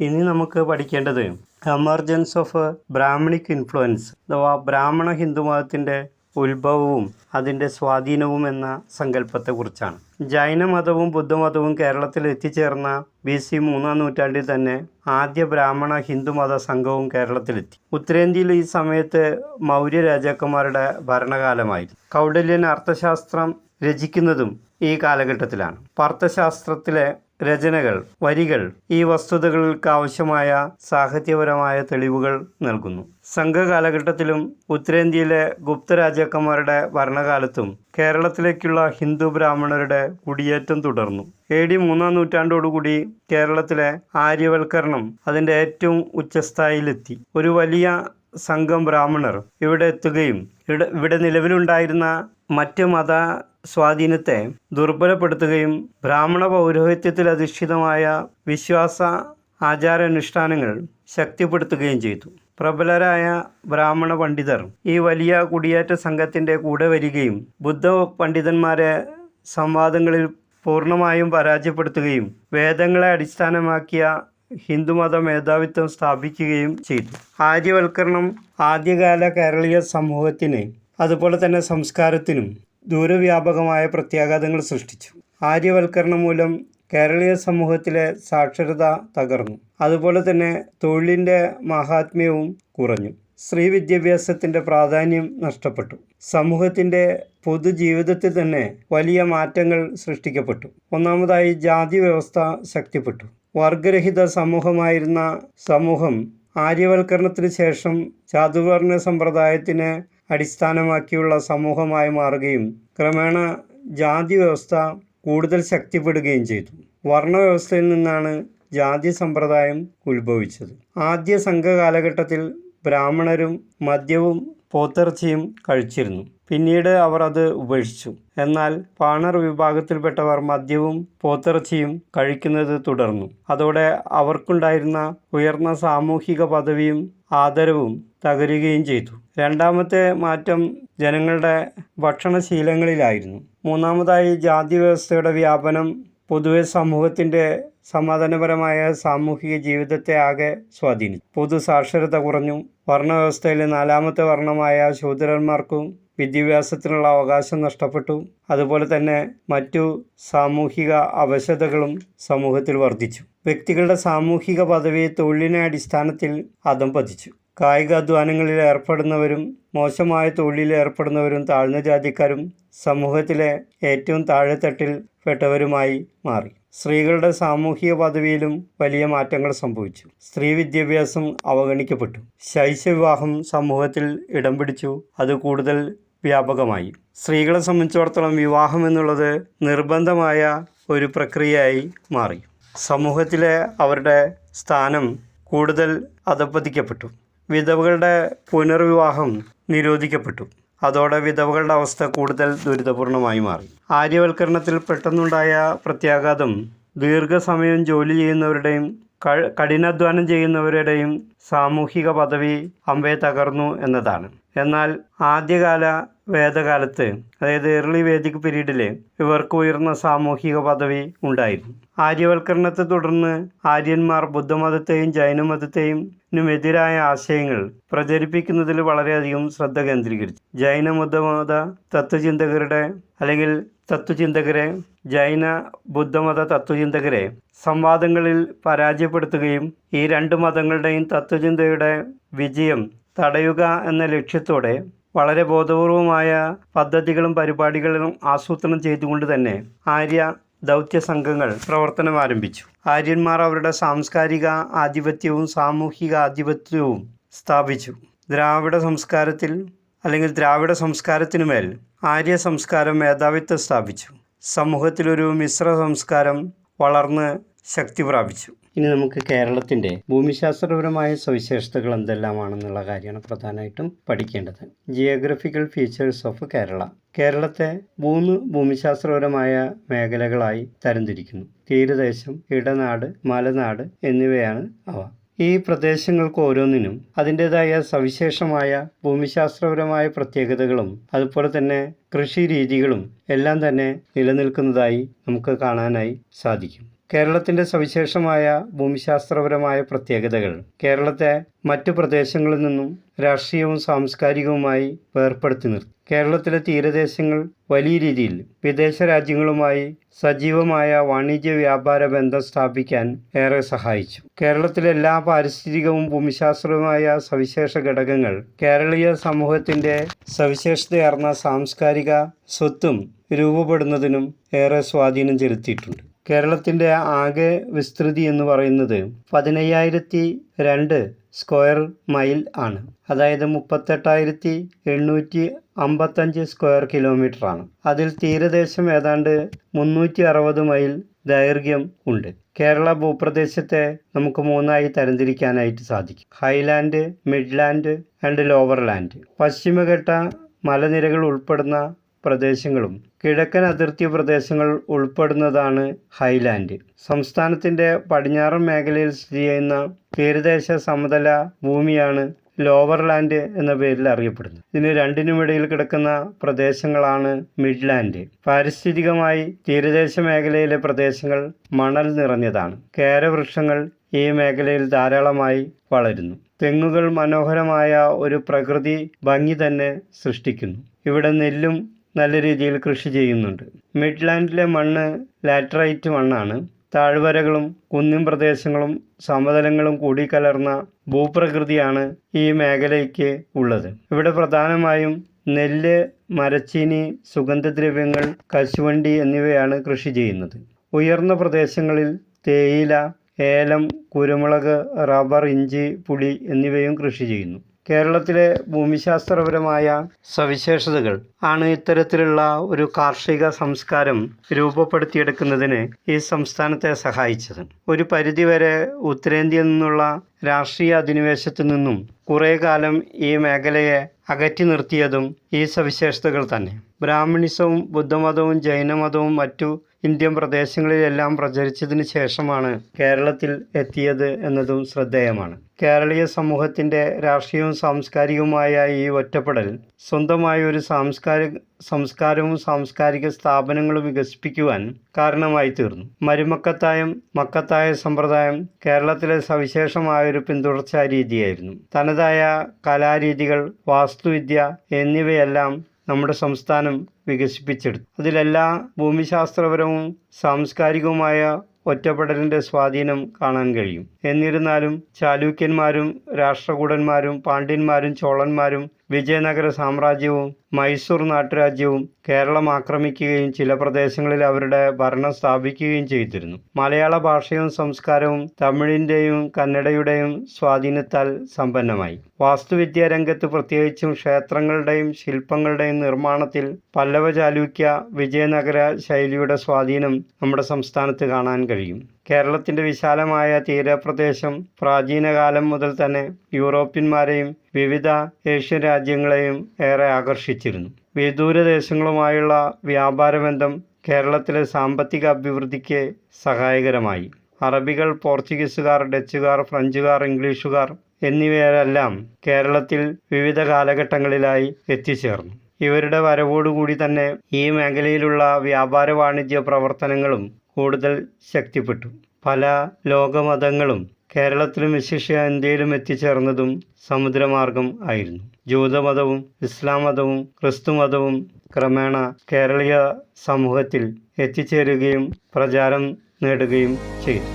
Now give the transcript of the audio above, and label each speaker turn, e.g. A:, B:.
A: ഇനി നമുക്ക് പഠിക്കേണ്ടത് എമർജൻസ് ഓഫ് ബ്രാഹ്മണിക് ഇൻഫ്ലുവൻസ് അഥവാ ബ്രാഹ്മണ ഹിന്ദുമതത്തിൻ്റെ ഉത്ഭവവും അതിൻ്റെ സ്വാധീനവും എന്ന സങ്കല്പത്തെക്കുറിച്ചാണ്. ജൈനമതവും ബുദ്ധമതവും കേരളത്തിൽ എത്തിച്ചേർന്ന BC 3-ാം നൂറ്റാണ്ടിൽ തന്നെ ആദ്യ ബ്രാഹ്മണ ഹിന്ദുമത സംഘവും കേരളത്തിലെത്തി. ഉത്തരേന്ത്യയിൽ ഈ സമയത്ത് മൗര്യ രാജാക്കന്മാരുടെ ഭരണകാലമായിരുന്നു. കൗടില്യൻ അർത്ഥശാസ്ത്രം രചിക്കുന്നതും ഈ കാലഘട്ടത്തിലാണ്. അർത്ഥശാസ്ത്രത്തിലെ രചനകൾ, വരികൾ ഈ വസ്തുതകൾക്ക് ആവശ്യമായ സാഹിത്യപരമായ തെളിവുകൾ നൽകുന്നു. സംഘകാലഘട്ടത്തിലും ഉത്തരേന്ത്യയിലെ ഗുപ്ത രാജാക്കന്മാരുടെ ഭരണകാലത്തും കേരളത്തിലേക്കുള്ള ഹിന്ദു ബ്രാഹ്മണരുടെ കുടിയേറ്റം തുടർന്നു. AD 3-ാം നൂറ്റാണ്ടോടുകൂടി കേരളത്തിലെ ആര്യവൽക്കരണം അതിൻ്റെ ഏറ്റവും ഉച്ചസ്ഥായിയിലെത്തി. ഒരു വലിയ സംഘം ബ്രാഹ്മണർ ഇവിടെ എത്തുകയും ഇവിടെ നിലവിലുണ്ടായിരുന്ന മറ്റ് മത സ്വാധീനത്തെ ദുർബലപ്പെടുത്തുകയും ബ്രാഹ്മണ പൗരോഹിത്യത്തിൽ അധിഷ്ഠിതമായ വിശ്വാസ ആചാരാനുഷ്ഠാനങ്ങൾ ശക്തിപ്പെടുത്തുകയും ചെയ്തു. പ്രബലരായ ബ്രാഹ്മണ പണ്ഡിതർ ഈ വലിയ കുടിയേറ്റ സംഘത്തിൻ്റെ കൂടെ വരികയും ബുദ്ധ പണ്ഡിതന്മാരെ സംവാദങ്ങളിൽ പൂർണ്ണമായും പരാജയപ്പെടുത്തുകയും വേദങ്ങളെ അടിസ്ഥാനമാക്കിയ ഹിന്ദുമത മേധാവിത്വം സ്ഥാപിക്കുകയും ചെയ്തു. ആര്യവൽക്കരണം ആദ്യകാല കേരളീയ സമൂഹത്തിന് അതുപോലെ തന്നെ സംസ്കാരത്തിനും ദൂരവ്യാപകമായ പ്രത്യാഘാതങ്ങൾ സൃഷ്ടിച്ചു. ആര്യവൽക്കരണം മൂലം കേരളീയ സമൂഹത്തിലെ സാക്ഷരത തകർന്നു. അതുപോലെ തന്നെ തൊഴിലിൻ്റെ മഹാത്മ്യവും കുറഞ്ഞു. സ്ത്രീ വിദ്യാഭ്യാസത്തിൻ്റെ പ്രാധാന്യം നഷ്ടപ്പെട്ടു. സമൂഹത്തിൻ്റെ പൊതുജീവിതത്തിൽ തന്നെ വലിയ മാറ്റങ്ങൾ സൃഷ്ടിക്കപ്പെട്ടു. ഒന്നാമതായി ജാതി വ്യവസ്ഥ ശക്തിപ്പെട്ടു. വർഗരഹിത സമൂഹമായിരുന്ന സമൂഹം ആര്യവൽക്കരണത്തിന് ശേഷം ചാതുർവർണ്ണ സമ്പ്രദായത്തിനെ അടിസ്ഥാനമാക്കിയുള്ള സമൂഹമായി മാറുകയും ക്രമേണ ജാതി വ്യവസ്ഥ കൂടുതൽ ശക്തിപ്പെടുകയും ചെയ്തു. വർണ്ണവ്യവസ്ഥയിൽ നിന്നാണ് ജാതി സമ്പ്രദായം ഉത്ഭവിച്ചത്. ആദ്യ സംഘകാലഘട്ടത്തിൽ ബ്രാഹ്മണരും മദ്യവും പോത്തിറച്ചിയും കഴിച്ചിരുന്നു. പിന്നീട് അവർ അത് ഉപേക്ഷിച്ചു. എന്നാൽ പാണർ വിഭാഗത്തിൽപ്പെട്ടവർ മദ്യവും പോത്തിറച്ചിയും കഴിക്കുന്നത് തുടർന്നു. അതോടെ അവർക്കുണ്ടായിരുന്ന ഉയർന്ന സാമൂഹിക പദവിയും ആദരവും തകരുകയും ചെയ്തു. രണ്ടാമത്തെ മാറ്റം ജനങ്ങളുടെ ഭക്ഷണശീലങ്ങളിലായിരുന്നു. മൂന്നാമതായി ജാതി വ്യവസ്ഥയുടെ വ്യാപനം പൊതുവെ സമൂഹത്തിൻ്റെ സമാധാനപരമായ സാമൂഹിക ജീവിതത്തെ ആകെ സ്വാധീനിച്ചു. പൊതുസാക്ഷരത കുറഞ്ഞു. വർണ്ണവ്യവസ്ഥയിൽ നാലാമത്തെ വർണ്ണമായ ശൂദ്രന്മാർക്കും വിദ്യാഭ്യാസത്തിനുള്ള അവകാശം നഷ്ടപ്പെട്ടു. അതുപോലെ തന്നെ മറ്റു സാമൂഹിക അവശതകളും സമൂഹത്തിൽ വർദ്ധിച്ചു. വ്യക്തികളുടെ സാമൂഹിക പദവി തൊഴിലിനെ അടിസ്ഥാനത്തിൽ അധംപതിച്ചു. കായികാധ്വാനങ്ങളിൽ ഏർപ്പെടുന്നവരും മോശമായ തൊഴിലിൽ ഏർപ്പെടുന്നവരും താഴ്ന്ന ജാതിക്കാരും സമൂഹത്തിലെ ഏറ്റവും താഴെത്തട്ടിൽ പെട്ടവരുമായി മാറി. സ്ത്രീകളുടെ സാമൂഹിക പദവിയിലും വലിയ മാറ്റങ്ങൾ സംഭവിച്ചു. സ്ത്രീ വിദ്യാഭ്യാസം അവഗണിക്കപ്പെട്ടു. ശൈശവിവാഹം സമൂഹത്തിൽ ഇടം പിടിച്ചു. അത് കൂടുതൽ വ്യാപകമായി. സ്ത്രീകളെ സംബന്ധിച്ചിടത്തോളം വിവാഹം എന്നുള്ളത് നിർബന്ധമായ ഒരു പ്രക്രിയയായി മാറി. സമൂഹത്തിലെ അവരുടെ സ്ഥാനം കൂടുതൽ അധപ്പതിക്കപ്പെട്ടു. വിധവകളുടെ പുനർവിവാഹം നിരോധിക്കപ്പെട്ടു. അതോടെ വിധവകളുടെ അവസ്ഥ കൂടുതൽ ദുരിതപൂർണമായി മാറി. ആര്യവൽക്കരണത്തിൽ പെട്ടെന്നുണ്ടായ പ്രത്യാഘാതം ദീർഘസമയം ജോലി ചെയ്യുന്നവരുടെയും കഠിനാധ്വാനം ചെയ്യുന്നവരുടെയും സാമൂഹിക പദവി അമ്പേ തകർന്നു എന്നതാണ്. എന്നാൽ ആദ്യകാല വേദകാലത്ത്, അതായത് ഏർലി വേദിക് പീരീഡിൽ ഇവർക്ക് ഉയർന്ന സാമൂഹിക പദവി ഉണ്ടായിരുന്നു. ആര്യവൽക്കരണത്തെ തുടർന്ന് ആര്യന്മാർ ബുദ്ധമതത്തെയും ജൈനമതത്തെയും എതിരായ ആശയങ്ങൾ പ്രചരിപ്പിക്കുന്നതിൽ വളരെയധികം ശ്രദ്ധ കേന്ദ്രീകരിച്ചു. ജൈന ബുദ്ധമത തത്വചിന്തകരെ ജൈന ബുദ്ധമത തത്വചിന്തകരെ സംവാദങ്ങളിൽ പരാജയപ്പെടുത്തുകയും ഈ രണ്ട് മതങ്ങളുടെയും തത്വചിന്തയുടെ വിജയം തടയുക എന്ന ലക്ഷ്യത്തോടെ വളരെ ബോധപൂർവമായ പദ്ധതികളും പരിപാടികളും ആസൂത്രണം ചെയ്തുകൊണ്ട് തന്നെ ആര്യ ദൗത്യ സംഘങ്ങൾ പ്രവർത്തനം ആരംഭിച്ചു. ആര്യന്മാർ അവരുടെ സാംസ്കാരിക ആധിപത്യവും സാമൂഹിക ആധിപത്യവും സ്ഥാപിച്ചു. ദ്രാവിഡ സംസ്കാരത്തിനുമേൽ ആര്യ സംസ്കാരം മേധാവിത്വം സ്ഥാപിച്ചു. സമൂഹത്തിലൊരു മിശ്ര സംസ്കാരം വളർന്ന് ശക്തി പ്രാപിച്ചു. ഇനി നമുക്ക് കേരളത്തിൻ്റെ ഭൂമിശാസ്ത്രപരമായ സവിശേഷതകൾ എന്തെല്ലാമാണെന്നുള്ള കാര്യമാണ് പ്രധാനമായിട്ടും പഠിക്കേണ്ടത്. Geographical features of Kerala. കേരളത്തെ 3 ഭൂമിശാസ്ത്രപരമായ മേഖലകളായി തരംതിരിക്കുന്നു. തീരദേശം, ഇടനാട്, മലനാട് എന്നിവയാണ് അവ. ഈ പ്രദേശങ്ങൾക്ക് ഓരോന്നിനും അതിൻ്റേതായ സവിശേഷമായ ഭൂമിശാസ്ത്രപരമായ പ്രത്യേകതകളും അതുപോലെ തന്നെ കൃഷി രീതികളും എല്ലാം തന്നെ നിലനിൽക്കുന്നതായി നമുക്ക് കാണാനായി സാധിക്കും. കേരളത്തിൻ്റെ സവിശേഷമായ ഭൂമിശാസ്ത്രപരമായ പ്രത്യേകതകൾ കേരളത്തെ മറ്റു പ്രദേശങ്ങളിൽ നിന്നും രാഷ്ട്രീയവും സാംസ്കാരികവുമായി വേർപ്പെടുത്തി നിർത്തി. കേരളത്തിലെ തീരദേശങ്ങൾ വലിയ രീതിയിൽ വിദേശ രാജ്യങ്ങളുമായി സജീവമായ വാണിജ്യ വ്യാപാര ബന്ധം സ്ഥാപിക്കാൻ ഏറെ സഹായിച്ചു. കേരളത്തിലെ എല്ലാ പാരിസ്ഥിതികവും ഭൂമിശാസ്ത്രവുമായ സവിശേഷ ഘടകങ്ങൾ കേരളീയ സമൂഹത്തിൻ്റെ സവിശേഷതയാർന്ന സാംസ്കാരിക സ്വത്തും രൂപപ്പെടുന്നതിനും ഏറെ സ്വാധീനം ചെലുത്തിയിട്ടുണ്ട്. കേരളത്തിൻ്റെ ആകെ വിസ്തൃതി എന്ന് പറയുന്നത് 15,002 സ്ക്വയർ മൈൽ ആണ്. അതായത് 38,855 സ്ക്വയർ കിലോമീറ്റർ ആണ്. അതിൽ തീരദേശം ഏതാണ്ട് 360 മൈൽ ദൈർഘ്യം ഉണ്ട്. കേരള ഭൂപ്രദേശത്തെ നമുക്ക് മൂന്നായി തരംതിരിക്കാനായിട്ട് സാധിക്കും: Highland, Midland and lower land. പശ്ചിമഘട്ട മലനിരകൾ ഉൾപ്പെടുന്ന പ്രദേശങ്ങളും കിഴക്കൻ അതിർത്തി പ്രദേശങ്ങൾ ഉൾപ്പെടുന്നതാണ് ഹൈലാൻഡ്. സംസ്ഥാനത്തിൻ്റെ പടിഞ്ഞാറൻ മേഖലയിൽ സ്ഥിതി ചെയ്യുന്ന തീരദേശ സമതല ഭൂമിയാണ് ലോവർ ലാൻഡ് എന്ന പേരിൽ അറിയപ്പെടുന്നത്. ഇതിന് രണ്ടിനുമിടയിൽ കിടക്കുന്ന പ്രദേശങ്ങളാണ് മിഡ്ലാൻഡ്. പാരിസ്ഥിതികമായി തീരദേശ മേഖലയിലെ പ്രദേശങ്ങൾ മണൽ നിറഞ്ഞതാണ്. കേരവൃക്ഷങ്ങൾ ഈ മേഖലയിൽ ധാരാളമായി വളരുന്നു. തെങ്ങുകൾ മനോഹരമായ ഒരു പ്രകൃതി ഭംഗി തന്നെ സൃഷ്ടിക്കുന്നു. ഇവിടെ നെല്ലും നല്ല രീതിയിൽ കൃഷി ചെയ്യുന്നുണ്ട്. മിഡ്ലാൻഡിലെ മണ്ണ് ലാറ്ററൈറ്റ് മണ്ണാണ്. താഴ്വരകളും കുന്നിൻ പ്രദേശങ്ങളും സമതലങ്ങളും കൂടിക്കലർന്ന ഭൂപ്രകൃതിയാണ് ഈ മേഖലയ്ക്ക് ഉള്ളത്. ഇവിടെ പ്രധാനമായും നെല്ല്, മരച്ചീനി, സുഗന്ധദ്രവ്യങ്ങൾ, കശുവണ്ടി എന്നിവയാണ് കൃഷി ചെയ്യുന്നത്. ഉയർന്ന പ്രദേശങ്ങളിൽ തേയില, ഏലം, കുരുമുളക്, റബ്ബർ, ഇഞ്ചി, പുളി എന്നിവയും കൃഷി ചെയ്യുന്നു. കേരളത്തിലെ ഭൂമിശാസ്ത്രപരമായ സവിശേഷതകൾ ആണ് ഇത്തരത്തിലുള്ള ഒരു കാർഷിക സംസ്കാരം രൂപപ്പെടുത്തിയെടുക്കുന്നതിന് ഈ സംസ്ഥാനത്തെ സഹായിച്ചത്. ഒരു പരിധിവരെ ഉത്തരേന്ത്യയിൽ നിന്നുള്ള രാഷ്ട്രീയ അധിനിവേശത്തിൽ നിന്നും കുറേ കാലം ഈ മേഖലയെ അകറ്റി നിർത്തിയതും ഈ സവിശേഷതകൾ തന്നെ. ബ്രാഹ്മണിസവും ബുദ്ധമതവും ജൈനമതവും മറ്റു ഇന്ത്യൻ പ്രദേശങ്ങളിലെല്ലാം പ്രചരിച്ചതിന് ശേഷമാണ് കേരളത്തിൽ എത്തിയത് എന്നതും ശ്രദ്ധേയമാണ്. കേരളീയ സമൂഹത്തിൻ്റെ രാഷ്ട്രീയവും സാംസ്കാരികവുമായ ഈ ഒറ്റപ്പെടൽ സ്വന്തമായ ഒരു സംസ്കാരവും സാംസ്കാരിക സ്ഥാപനങ്ങളും വികസിപ്പിക്കുവാൻ കാരണമായി തീർന്നു. മക്കത്തായ സമ്പ്രദായം കേരളത്തിലെ സവിശേഷമായൊരു പിന്തുടർച്ചാ രീതിയായിരുന്നു. തനതായ കലാരീതികൾ, വാസ്തുവിദ്യ എന്നിവയെല്ലാം നമ്മുടെ സംസ്ഥാനം വികസിപ്പിച്ചെടുത്തു. അതിലെല്ലാ ഭൂമിശാസ്ത്രപരവും സാംസ്കാരികവുമായ ഒറ്റപ്പെടലിൻ്റെ സ്വാധീനം കാണാൻ കഴിയും. എന്നിരുന്നാലും ചാലൂക്യന്മാരും രാഷ്ട്രകൂടന്മാരും പാണ്ഡ്യന്മാരും ചോളന്മാരും വിജയനഗര സാമ്രാജ്യവും മൈസൂർ നാട്ടുരാജ്യവും കേരളം ആക്രമിക്കുകയും ചില പ്രദേശങ്ങളിൽ അവരുടെ ഭരണം സ്ഥാപിക്കുകയും ചെയ്തിരുന്നു. മലയാള ഭാഷയും സംസ്കാരവും തമിഴിൻ്റെയും കന്നഡയുടെയും സ്വാധീനത്താൽ സമ്പന്നമായി. വാസ്തുവിദ്യാ രംഗത്ത് പ്രത്യേകിച്ചും ക്ഷേത്രങ്ങളുടെയും ശില്പങ്ങളുടെയും നിർമ്മാണത്തിൽ പല്ലവ, ചാലൂക്യ, വിജയനഗര ശൈലിയുടെ സ്വാധീനം നമ്മുടെ സംസ്ഥാനത്ത് കാണാൻ കഴിയും. കേരളത്തിൻ്റെ വിശാലമായ തീരപ്രദേശം പ്രാചീനകാലം മുതൽ തന്നെ യൂറോപ്യന്മാരെയും വിവിധ ഏഷ്യൻ രാജ്യങ്ങളെയും ഏറെ ആകർഷിച്ചിരുന്നു. വിദൂരദേശങ്ങളുമായുള്ള വ്യാപാരബന്ധം കേരളത്തിലെ സാമ്പത്തിക അഭിവൃദ്ധിക്ക് സഹായകരമായി. അറബികൾ, പോർച്ചുഗീസുകാർ, ഡച്ചുകാർ, ഫ്രഞ്ചുകാർ, ഇംഗ്ലീഷുകാർ എന്നിവരെല്ലാം കേരളത്തിൽ വിവിധ കാലഘട്ടങ്ങളിലായി എത്തിച്ചേർന്നു. ഇവരുടെ വരവോടുകൂടി തന്നെ ഈ മേഖലയിലുള്ള വ്യാപാര വാണിജ്യ പ്രവർത്തനങ്ങളും കൂടുതൽ ശക്തിപ്പെട്ടു. പല ലോകമതങ്ങളും കേരളത്തിലും വിശിഷ്യ ഇന്ത്യയിലും എത്തിച്ചേർന്നതും സമുദ്രമാർഗം ആയിരുന്നു. ജൂതമതവും ഇസ്ലാം മതവും ക്രിസ്തുമതവും ക്രമേണ കേരളീയ സമൂഹത്തിൽ എത്തിച്ചേരുകയും പ്രചാരം നേടുകയും ചെയ്തു.